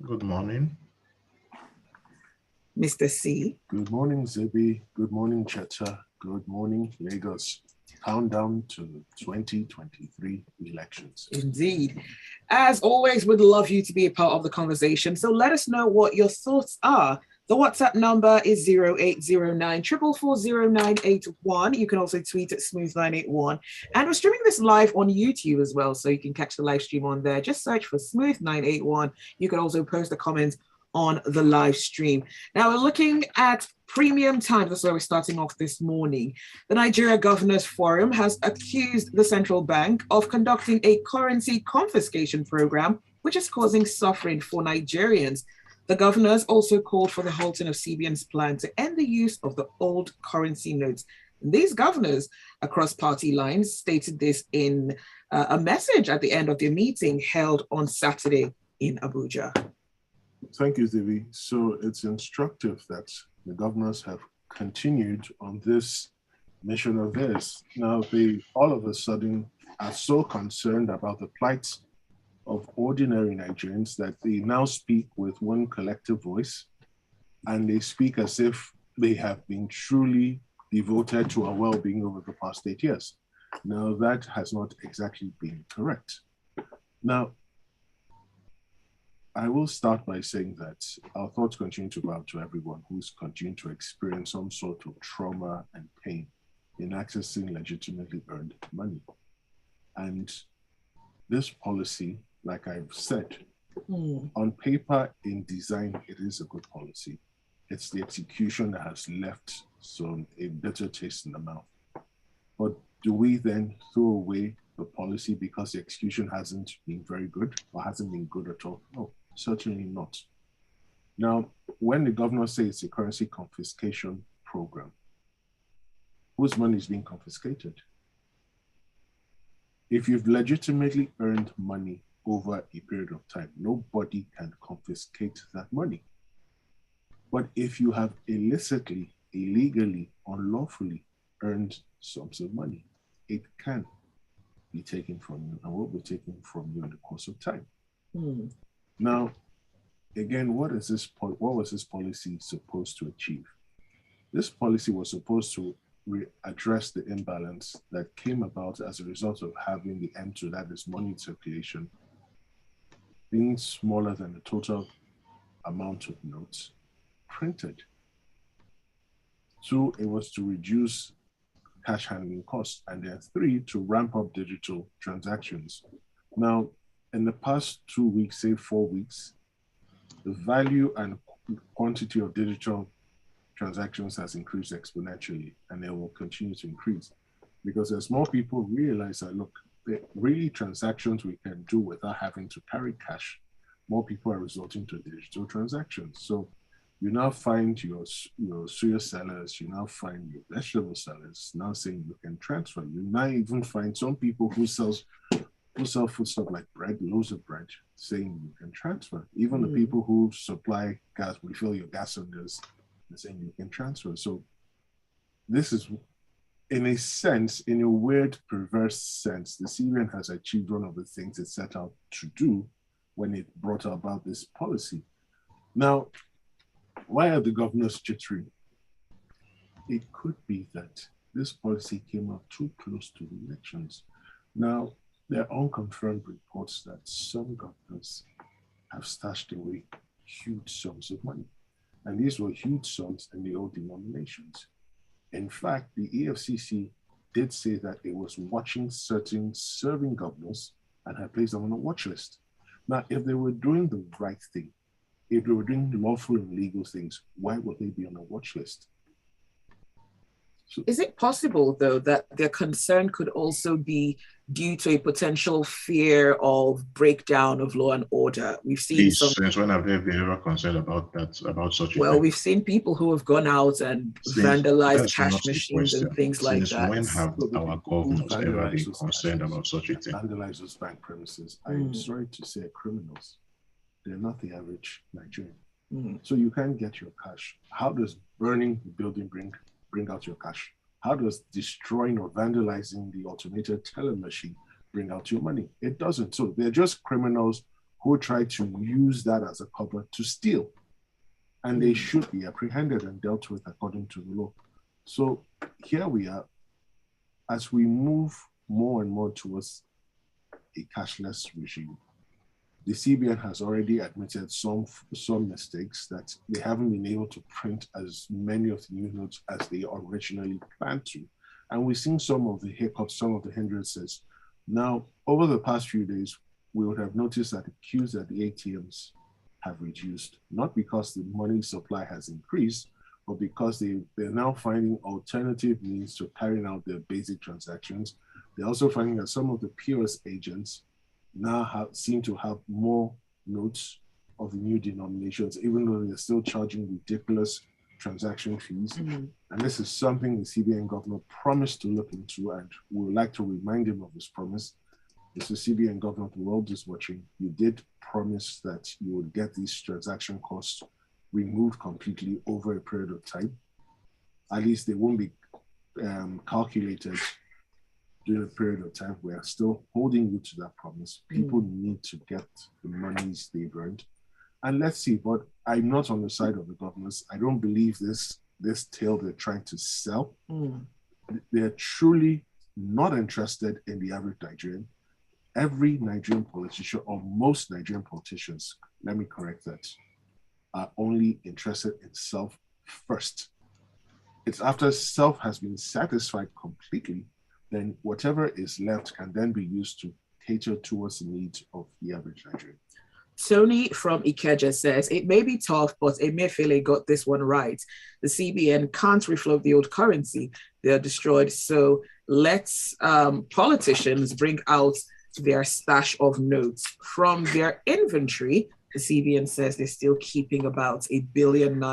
Good morning. Mr. C. Good morning, Zibby. Good morning, Cheta. Good morning, Lagos. Countdown to 2023 elections. Indeed. As always, we'd love you to be a part of the conversation. So let us know what your thoughts are. The WhatsApp number is 0809 4440981. You can also tweet at Smooth981. And we're streaming this live on YouTube as well, so you can catch the live stream on there. Just search for Smooth981. You can also post a comment on the live stream. Now we're looking at premium time. That's where we're starting off this morning. The Nigeria Governors Forum has accused the central bank of conducting a currency confiscation program, which is causing suffering for Nigerians. The governors also called for the halting of CBN's plan to end the use of the old currency notes. And these governors across party lines stated this in a message at the end of their meeting held on Saturday in Abuja. Thank you, Zibby. So it's instructive that the governors have continued on this mission of theirs. Now, they all of a sudden are so concerned about the plight of ordinary Nigerians that they now speak with one collective voice, and they speak as if they have been truly devoted to our well-being over the past 8 years. Now, that has not exactly been correct. Now, I will start by saying that our thoughts continue to go out to everyone who's continuing to experience some sort of trauma and pain in accessing legitimately earned money. And this policy, like I've said, on paper, in design, it is a good policy. It's the execution that has left a bitter taste in the mouth. But do we then throw away the policy because the execution hasn't been very good or hasn't been good at all? No. Certainly not. Now, when the governor says it's a currency confiscation program, whose money is being confiscated? If you've legitimately earned money over a period of time, nobody can confiscate that money. But if you have illicitly, illegally, unlawfully earned sums of money, it can be taken from you and will be taken from you in the course of time. Now, again, what was this policy supposed to achieve? This policy was supposed to address the imbalance that came about as a result of having the M2, that is money circulation, being smaller than the total amount of notes printed. 2, it was to reduce cash handling costs, and then 3, to ramp up digital transactions. Now, in the past 2 weeks, say 4 weeks, the value and quantity of digital transactions has increased exponentially, and it will continue to increase because as more people realize that, look, really transactions we can do without having to carry cash, more people are resorting to digital transactions. So you now find your suya sellers, you now find your vegetable sellers now saying you can transfer. You now even find some people who sell food stuff like bread, loaves of bread, saying you can transfer. Even the people who supply gas, refill your gas cylinders, they're saying you can transfer. So this is, in a sense, in a weird, perverse sense, the CBN has achieved one of the things it set out to do when it brought about this policy. Now, why are the governors jittery? It could be that this policy came out too close to the elections. Now, there are unconfirmed reports that some governors have stashed away huge sums of money. And these were huge sums in the old denominations. In fact, the EFCC did say that it was watching certain serving governors and had placed them on a watch list. Now, if they were doing the right thing, if they were doing lawful and legal things, why would they be on a watch list? So, is it possible, though, that their concern could also be due to a potential fear of breakdown of law and order? We've seen Since when have they been ever concerned about that, about such a thing? thing? We've seen people who have gone out and vandalized cash machines and things like that. Since when have our governors ever been concerned about such a thing? Vandalize those bank premises. I'm sorry to say, criminals. They're not the average Nigerian. So you can't get your cash. How does burning the building bring out your cash? How does destroying or vandalizing the automated teller machine bring out your money? It doesn't. So they're just criminals who try to use that as a cover to steal. And they should be apprehended and dealt with according to the law. So here we are, as we move more and more towards a cashless regime. The CBN has already admitted some mistakes, that they haven't been able to print as many of the new notes as they originally planned to. And we've seen some of the hiccups, some of the hindrances. Now, over the past few days, we would have noticed that the queues at the ATMs have reduced, not because the money supply has increased, but because they're now finding alternative means to carrying out their basic transactions. They're also finding that some of the POS agents now seem to have more notes of the new denominations, even though they're still charging ridiculous transaction fees. And this is something the CBN governor promised to look into, and we would like to remind him of this promise. Mr. CBN governor, the world is watching. You did promise that you would get these transaction costs removed completely over a period of time. At least they won't be calculated during a period of time. We are still holding you to that promise. People need to get the monies they've earned. And let's see, but I'm not on the side of the governors. I don't believe this tale they're trying to sell. They're truly not interested in the average Nigerian. Every Nigerian politician, or most Nigerian politicians, let me correct that, are only interested in self first. It's after self has been satisfied completely, then whatever is left can then be used to cater towards the needs of the average Nigerian. Tony from Ikeja says, it may be tough, but Emefiele got this one right. The CBN can't refloat the old currency. They are destroyed. So let's politicians bring out their stash of notes. From their inventory, the CBN says they're still keeping about ₦1 billion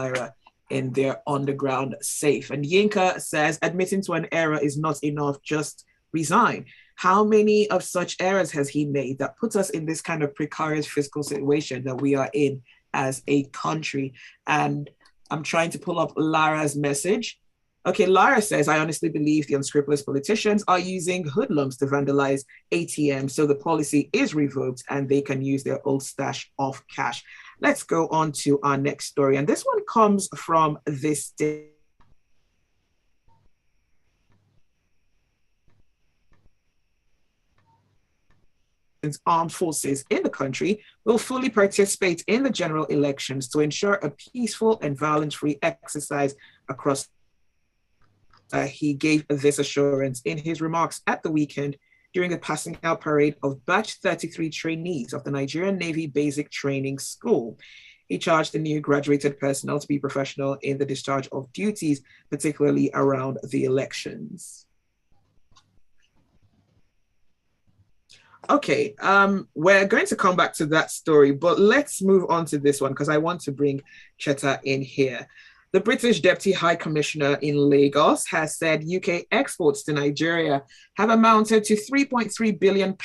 in their underground safe. And Yinka says, admitting to an error is not enough, just resign. How many of such errors has he made that puts us in this kind of precarious fiscal situation that we are in as a country? And I'm trying to pull up Lara's message. Okay, Lara says, I honestly believe the unscrupulous politicians are using hoodlums to vandalize ATMs, so the policy is revoked and they can use their old stash of cash. Let's go on to our next story. And this one comes from this day. Armed forces in the country will fully participate in the general elections to ensure a peaceful and violence-free exercise across. He gave this assurance in his remarks at the weekend during the passing out parade of Batch 33 trainees of the Nigerian Navy Basic Training School. He charged the new graduated personnel to be professional in the discharge of duties, particularly around the elections. Okay, we're going to come back to that story, but let's move on to this one because I want to bring Cheta in here. The British Deputy High Commissioner in Lagos has said UK exports to Nigeria have amounted to £3.3 billion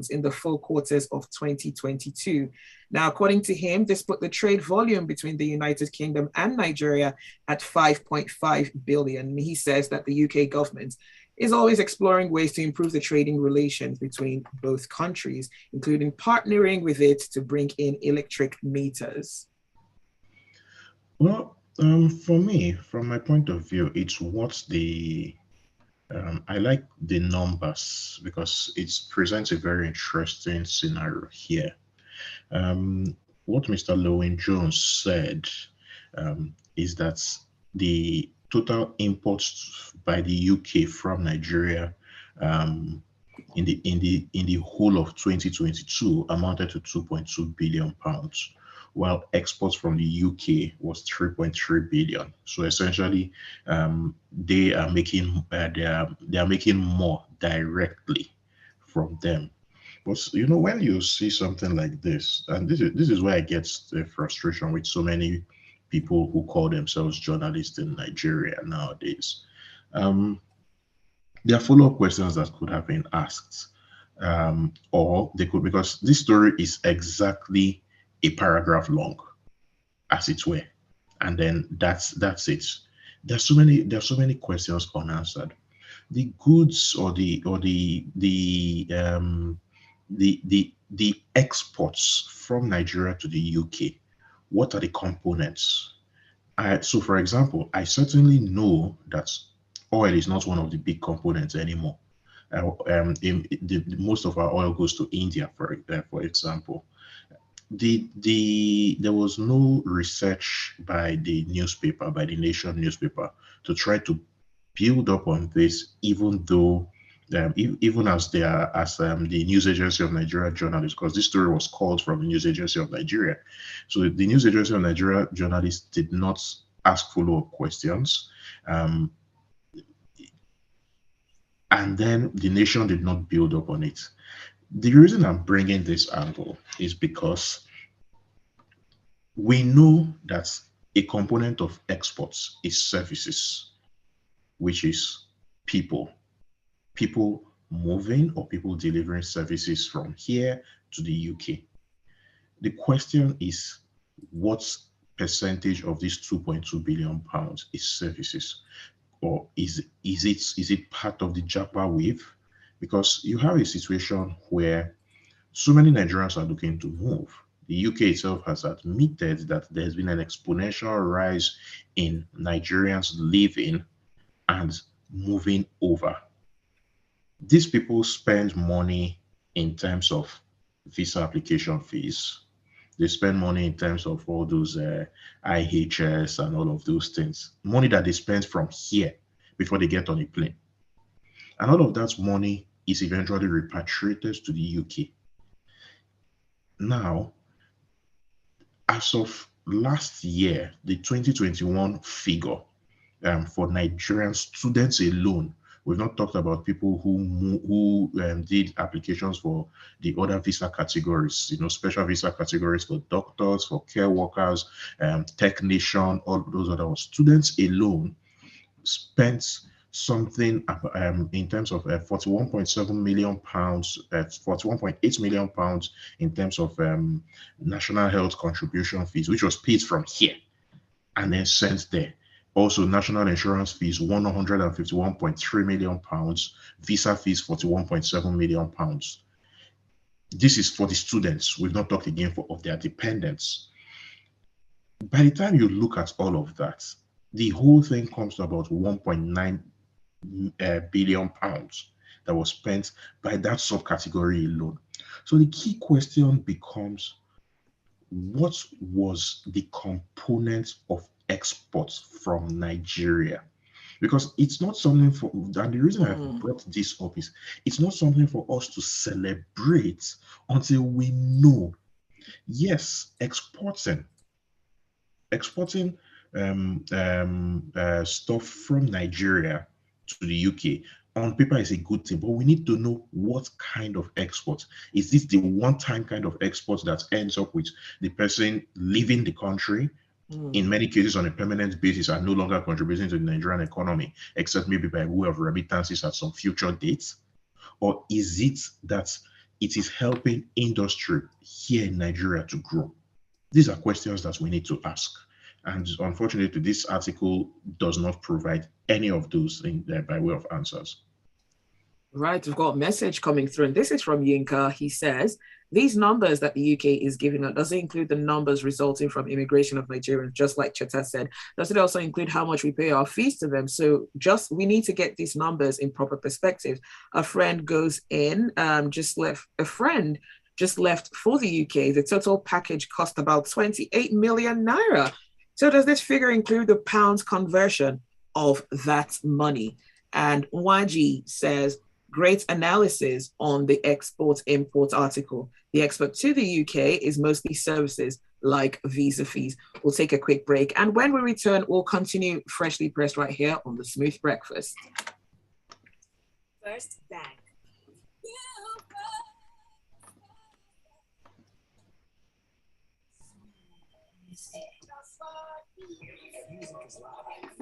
in the 4 quarters of 2022. Now, according to him, this put the trade volume between the United Kingdom and Nigeria at 5.5 billion. He says that the UK government is always exploring ways to improve the trading relations between both countries, including partnering with it to bring in electric meters. Well, for me, from my point of view, it's what I like the numbers because it presents a very interesting scenario here. What Mr. Lowen Jones said is that the total imports by the UK from Nigeria in the whole of 2022 amounted to £2.2 billion, while exports from the UK was 3.3 billion. So essentially, they are making more directly from them. But you know, when you see something like this, and this is where I get the frustration with so many people who call themselves journalists in Nigeria nowadays. There are follow-up questions that could have been asked, or they could, because this story is exactly a paragraph long, as it were, and then that's it. There's so many questions unanswered. The goods or the the exports from Nigeria to the UK, what are the components? So, for example, I certainly know that oil is not one of the big components anymore. Most of our oil goes to India, for example. There was no research by the newspaper, by the Nation newspaper, to try to build up on this, even though even as they are as the news agency of Nigeria journalists, because this story was called from the news agency of Nigeria. So the news agency of Nigeria journalists did not ask follow-up questions. Um, and then the Nation did not build up on it. The reason I'm bringing this angle is because we know that a component of exports is services, which is people, people moving or people delivering services from here to the UK. The question is, what percentage of this 2.2 billion pounds is services? Or is it part of the Japa wave? Because you have a situation where so many Nigerians are looking to move. The UK itself has admitted that there's been an exponential rise in Nigerians living and moving over. These people spend money in terms of visa application fees. They spend money in terms of all those IHS and all of those things. Money that they spend from here before they get on a plane. And all of that money is eventually repatriated to the UK. Now, as of last year, the 2021 figure for Nigerian students alone, we've not talked about people who did applications for the other visa categories, special visa categories for doctors, for care workers, technician, all those other ones. Students alone spent something in terms of 41.7 million pounds, 41.8 million pounds in terms of national health contribution fees, which was paid from here and then sent there. Also, national insurance fees, 151.3 million pounds, visa fees, 41.7 million pounds. This is for the students. We've not talked again of their dependents. By the time you look at all of that, the whole thing comes to about 1.9 billion pounds that was spent by that subcategory alone. So the key question becomes, what was the component of exports from Nigeria? Because it's not something for, and the reason I brought this up is it's not something for us to celebrate until we know. Yes, exporting stuff from Nigeria to the UK on paper is a good thing, but we need to know what kind of export. Is this the one-time kind of export that ends up with the person leaving the country, in many cases on a permanent basis, and no longer contributing to the Nigerian economy, except maybe by way of remittances at some future dates? Or is it that it is helping industry here in Nigeria to grow? These are questions that we need to ask. And unfortunately, this article does not provide any of those in there by way of answers. Right, we've got a message coming through, and this is from Yinka. He says, these numbers that the UK is giving us, does it include the numbers resulting from immigration of Nigerians, just like Cheta said? Does it also include how much we pay our fees to them? So we need to get these numbers in proper perspective. A friend goes in, just left for the UK. The total package cost about 28 million naira. So does this figure include the pounds conversion of that money? And Nwanze says, great analysis on the export-import article. The export to the UK is mostly services like visa fees. We'll take a quick break. And when we return, we'll continue Freshly Pressed right here on The Smooth Breakfast. First Bank. Music is live.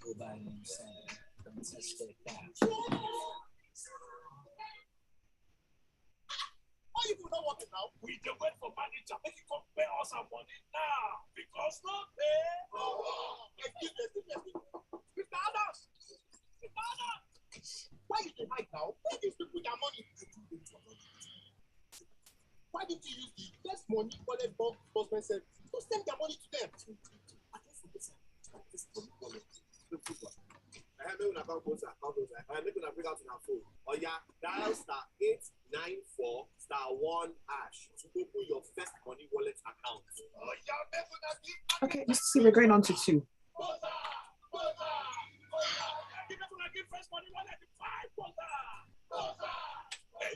Go by what I'm saying. Don't touch that down. Why you do not want it now? We dey wait for manager make it come pay us our money now. Because no pay. Excuse me. Mr. Adams. Why you dey hide now? Where these people their money? Why did you use the best money wallet bank disbursement service to send their money to them? I don't forget this wallet. I have no account goes I make una bring out on our phone. Oh yeah, dial *894*1# to open your first money wallet account. Oh yeah, make una give. Okay, let's see. We're going on to 2.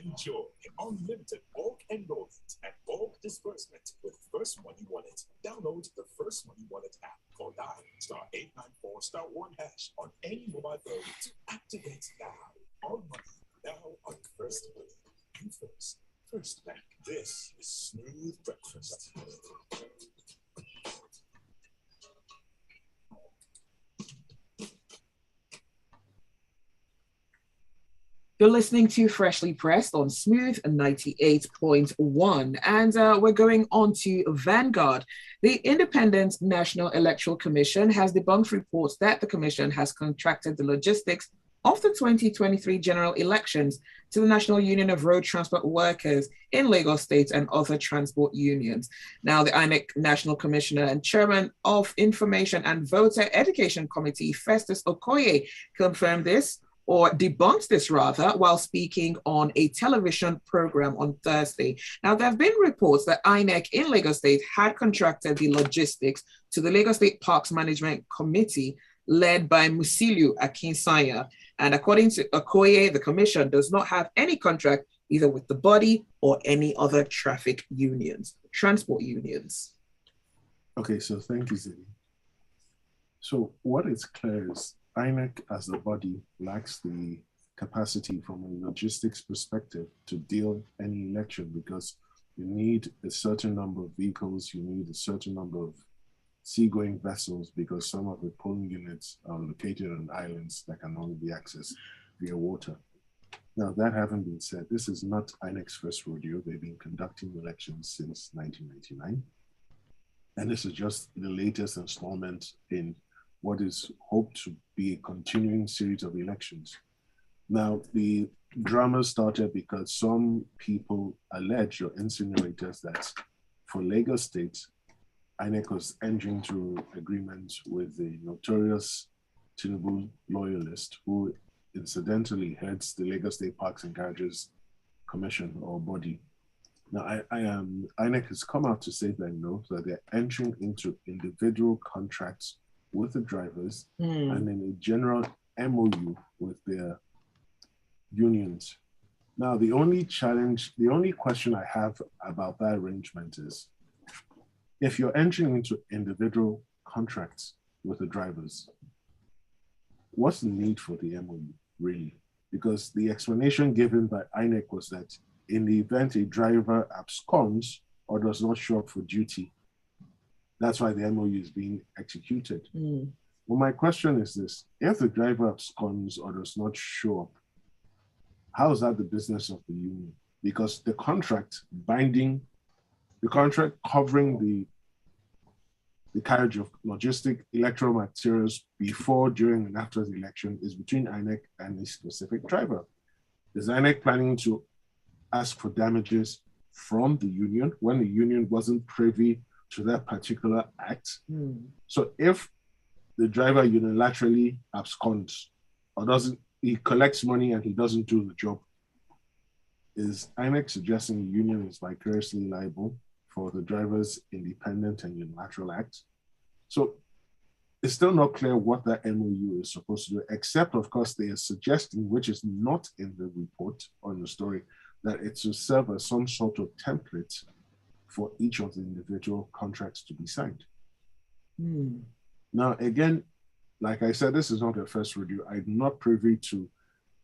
Enjoy unlimited bulk enrollment and bulk disbursement with First Money Wallet. Download the First Money Wallet app or dial *894*1# on any mobile phone to activate now. All money now on First Money. You first. First Bank. This is Smooth Breakfast. You're listening to Freshly Pressed on Smooth 98.1. And we're going on to Vanguard. The Independent National Electoral Commission has debunked reports that the commission has contracted the logistics of the 2023 general elections to the National Union of Road Transport Workers in Lagos State and other transport unions. Now, the INEC National Commissioner and Chairman of Information and Voter Education Committee, Festus Okoye, confirmed this, or debunked this rather, while speaking on a television program on Thursday. Now, there have been reports that INEC in Lagos State had contracted the logistics to the Lagos State Parks Management Committee led by Musiliu Akinsanya. And according to Okoye, the commission does not have any contract either with the body or any other transport unions. Okay, so thank you, Zibby. So what is clear is INEC as a body lacks the capacity from a logistics perspective to deal any election because you need a certain number of vehicles, you need a certain number of seagoing vessels because some of the polling units are located on islands that can only be accessed via water. Now, that having been said, this is not INEC's first rodeo. They've been conducting elections since 1999. And this is just the latest installment in what is hoped to be a continuing series of elections. Now, the drama started because some people allege or insinuators that for Lagos State, INEC was entering into agreements with the notorious Tinubu loyalist who incidentally heads the Lagos State Parks and Garages Commission or body. Now, INEC has come out to say that no, that they're entering into individual contracts with the drivers and in a general MOU with their unions. Now, the only question I have about that arrangement is, if you're entering into individual contracts with the drivers, what's the need for the MOU, really? Because the explanation given by INEC was that in the event a driver absconds or does not show up for duty, that's why the MOU is being executed. Well, my question is this: if the driver absconds or does not show up, how is that the business of the union? Because the contract covering the carriage of logistic electoral materials before, during, and after the election is between INEC and a specific driver. Is INEC planning to ask for damages from the union when the union wasn't privy to that particular act? So if the driver unilaterally absconds or he collects money and he doesn't do the job, is INEC suggesting the union is vicariously liable for the driver's independent and unilateral act? So it's still not clear what that MOU is supposed to do, except, of course, they are suggesting, which is not in the report or in the story, that it's to serve as some sort of template for each of the individual contracts to be signed. Now, again, like I said, this is not the first review. I'm not privy to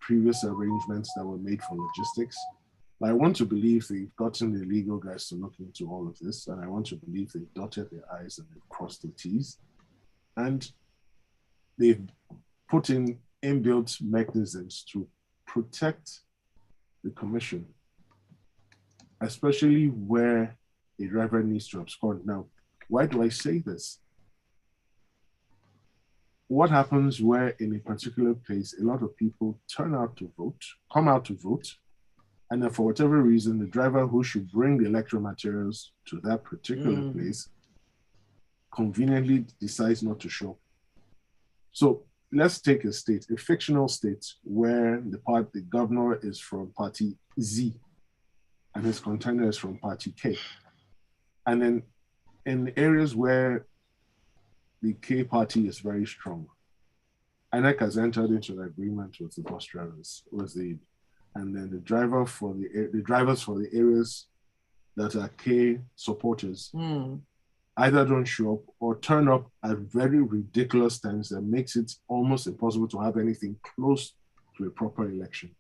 previous arrangements that were made for logistics. I want to believe they've gotten the legal guys to look into all of this, and I want to believe they've dotted their I's and they've crossed their T's. And they've put in inbuilt mechanisms to protect the commission, especially where a driver needs to abscond. Now, why do I say this? what happens where in a particular place, a lot of people come out to vote, and then for whatever reason, the driver who should bring the electoral materials to that particular place conveniently decides not to show. So let's take a state, a fictional state, where the governor is from party Z and his contender is from party K. And then in areas where the K party is very strong, INEC has entered into an agreement with the bus drivers, and then the drivers for the areas that are K supporters either don't show up or turn up at very ridiculous times that makes it almost impossible to have anything close to a proper election.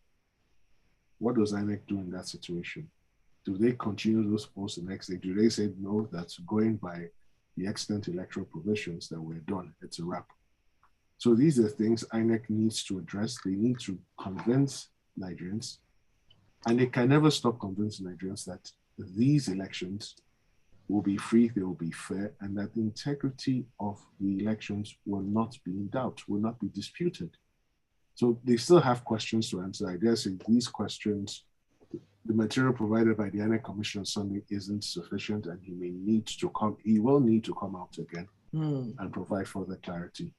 What does INEC do in that situation? Do they continue those polls the next day? Do they say, no, that's going by the extant electoral provisions that we're done, it's a wrap? So these are things INEC needs to address. They need to convince Nigerians, and they can never stop convincing Nigerians that these elections will be free, they will be fair, and that the integrity of the elections will not be in doubt, will not be disputed. So they still have questions to answer. I dare say these questions, the material provided by the INEC Commission on Sunday isn't sufficient, and he will need to come out again and provide further clarity.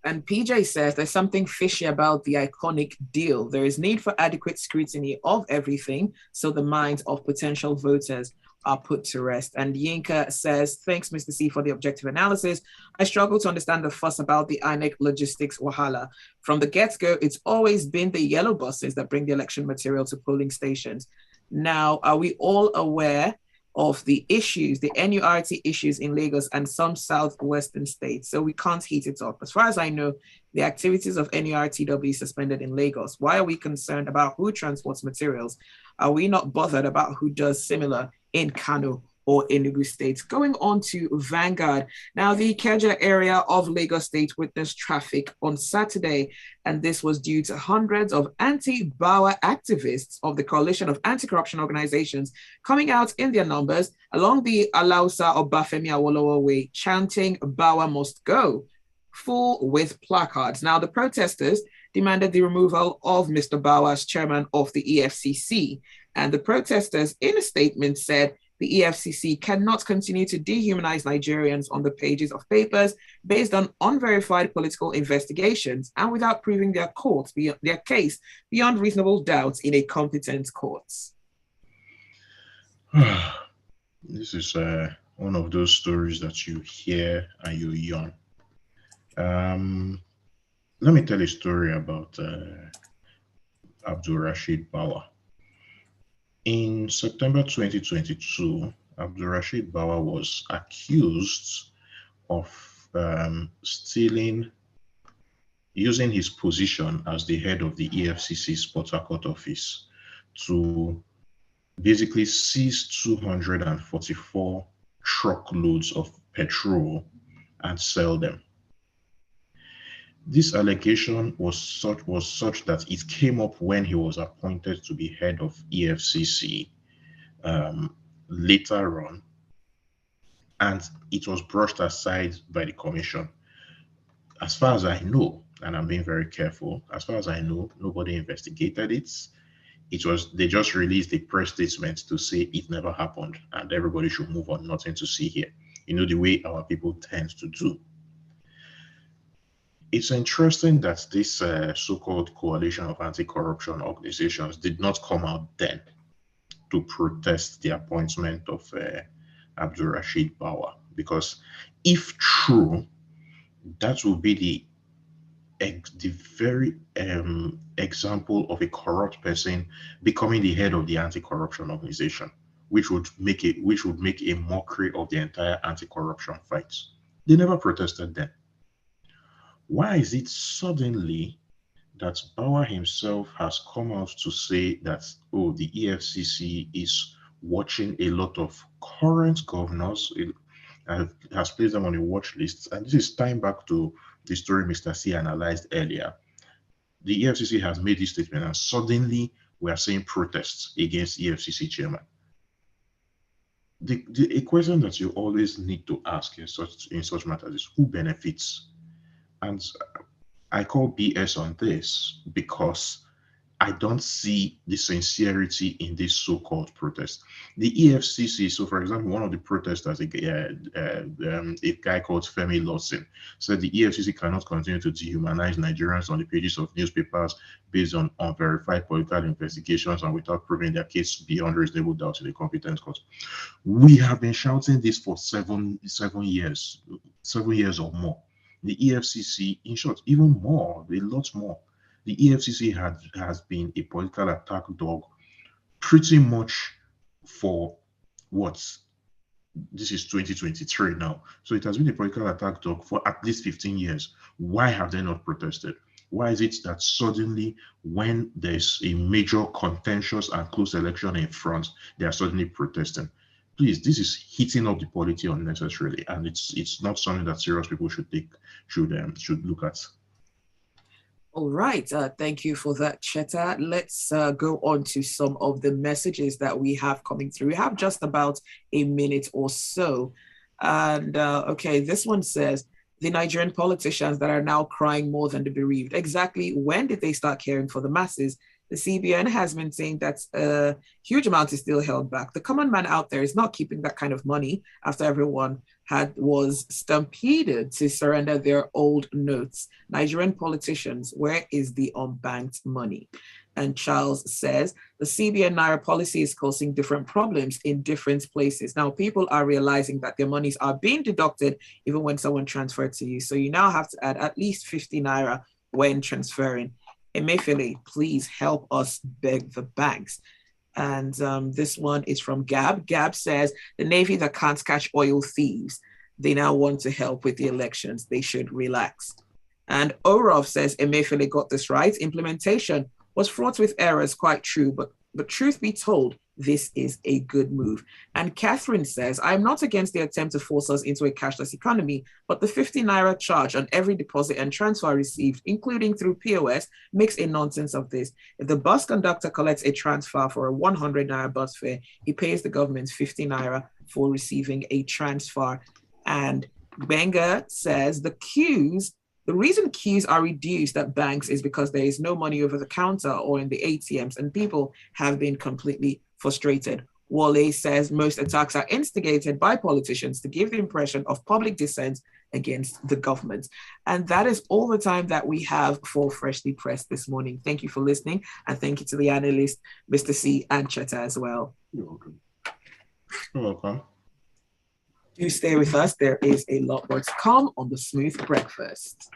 And PJ says there's something fishy about the iconic deal. There is need for adequate scrutiny of everything so the minds of potential voters are put to rest. And Yinka says, thanks, Mr. C, for the objective analysis. I struggle to understand the fuss about the INEC logistics wahala. From the get-go, it's always been the yellow buses that bring the election material to polling stations. Now, are we all aware of the issues, the NURT issues in Lagos and some southwestern states? So we can't heat it up. As far as I know, the activities of NURTW suspended in Lagos. Why are we concerned about who transports materials? Are we not bothered about who does similar in Kano or Enugu State? Going on to Vanguard. Now, the Ikeja area of Lagos State witnessed traffic on Saturday, and this was due to hundreds of anti-Bawa activists of the Coalition of Anti-Corruption Organizations coming out in their numbers along the Alausa Obafemi Awolowo Way, chanting "Bawa must go," full with placards. Now, the protesters demanded the removal of Mr. Bawa as chairman of the EFCC, and the protesters, in a statement, said the EFCC cannot continue to dehumanize Nigerians on the pages of papers based on unverified political investigations and without proving their case beyond reasonable doubt in a competent court. This is one of those stories that you hear and you yawn. Let me tell a story about Abdul Rashid Bawa. In September 2022, Abdul Rashid Bawa was accused of using his position as the head of the EFCC's Port Harcourt office to basically seize 244 truckloads of petrol and sell them. This allegation was such that it came up when he was appointed to be head of EFCC later on, and it was brushed aside by the commission. As far as I know, and I'm being very careful, as far as I know, nobody investigated it. They just released a press statement to say it never happened and everybody should move on, nothing to see here. You know, the way our people tend to do. It's interesting that this so-called coalition of anti-corruption organizations did not come out then to protest the appointment of Abdul Rashid Bawa, because if true, that will be the very example of a corrupt person becoming the head of the anti-corruption organization, which would make a mockery of the entire anti-corruption fight. They never protested then. Why is it suddenly that Bawa himself has come out to say that, oh, the EFCC is watching a lot of current governors, has placed them on a watch list? And this is tying back to the story Mr. C analyzed earlier. The EFCC has made this statement, and suddenly we are seeing protests against EFCC chairman. A question that you always need to ask in such matters is, who benefits? And I call BS on this because I don't see the sincerity in this so-called protest. The EFCC, so for example, one of the protesters, a guy called Femi Lawson, said the EFCC cannot continue to dehumanize Nigerians on the pages of newspapers based on unverified political investigations and without proving their case beyond reasonable doubt in a competent court. We have been shouting this for 7 years or more. The EFCC, in short, even more, a lot more. The EFCC has been a political attack dog pretty much for what? This is 2023 now. So it has been a political attack dog for at least 15 years. Why have they not protested? Why is it that suddenly, when there's a major contentious and close election in front, they are suddenly protesting? Please, this is heating up the polity unnecessarily, and it's not something that serious people should look at. All right. Thank you for that, Cheta. Let's go on to some of the messages that we have coming through. We have just about a minute or so. And okay, this one says, the Nigerian politicians that are now crying more than the bereaved. Exactly when did they start caring for the masses? The CBN has been saying that a huge amount is still held back. The common man out there is not keeping that kind of money after everyone was stampeded to surrender their old notes. Nigerian politicians, where is the unbanked money? And Charles says, the CBN Naira policy is causing different problems in different places. Now, people are realizing that their monies are being deducted even when someone transferred to you. So you now have to add at least 50 Naira when transferring. Emefiele, please help us beg the banks. And this one is from Gab. Gab says, the Navy that can't catch oil thieves, they now want to help with the elections. They should relax. And Orof says, Emefiele got this right. Implementation was fraught with errors, quite true, but truth be told, this is a good move. And Catherine says, I'm not against the attempt to force us into a cashless economy, but the 50 Naira charge on every deposit and transfer received, including through POS, makes a nonsense of this. If the bus conductor collects a transfer for a 100 Naira bus fare, he pays the government 50 Naira for receiving a transfer. And Benga says, the reason queues are reduced at banks is because there is no money over the counter or in the ATMs, and people have been completely frustrated. Wale says most attacks are instigated by politicians to give the impression of public dissent against the government. And that is all the time that we have for Freshly Pressed this morning. Thank you for listening, and thank you to the analyst, Mr. C and Cheta as well. You're welcome. You're welcome. Do stay with us. There is a lot more to come on the Smooth Breakfast.